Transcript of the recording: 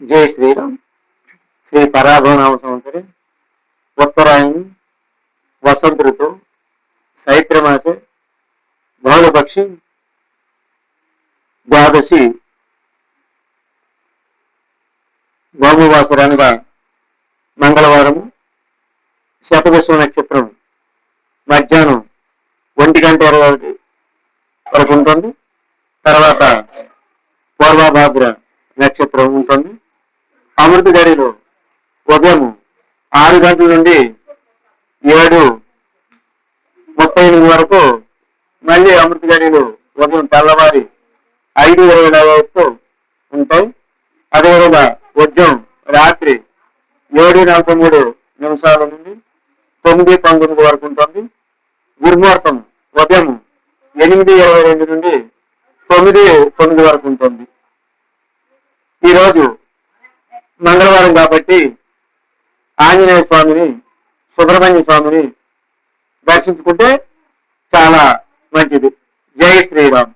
జై శ్రీరామ్. శ్రీ పరాభవనామ సంవత్సరే ఉత్తరాయణ వసంత ఋతు చైత్రమాసే బహుళపక్షి ద్వాదశి భౌమవాసరనగా మంగళవారము శతభిష నక్షత్రం మధ్యాహ్నం 1:21 వరకు ఉంటుంది. తర్వాత పూర్వభాద్ర నక్షత్రం ఉంటుంది. అమృత గడిలో ఉదయం 6 గంటల నుండి 7:38 వరకు, మళ్ళీ అమృత గడిలో ఉదయం తెల్లవారి 5:24 ఉంటాయి. అదేవిధంగా ఉదయం రాత్రి 7:43 నుండి 9:19 వరకు ఉంటుంది. దుర్ముహూర్తం ఉదయం 8:22 నుండి 9:09 వరకు ఉంటుంది. ఈరోజు మంగళవారం కాబట్టి ఆంజనేయ స్వామిని, సుబ్రహ్మణ్య స్వామిని దర్శించుకుంటే చాలా మంచిది. జై శ్రీరామ్.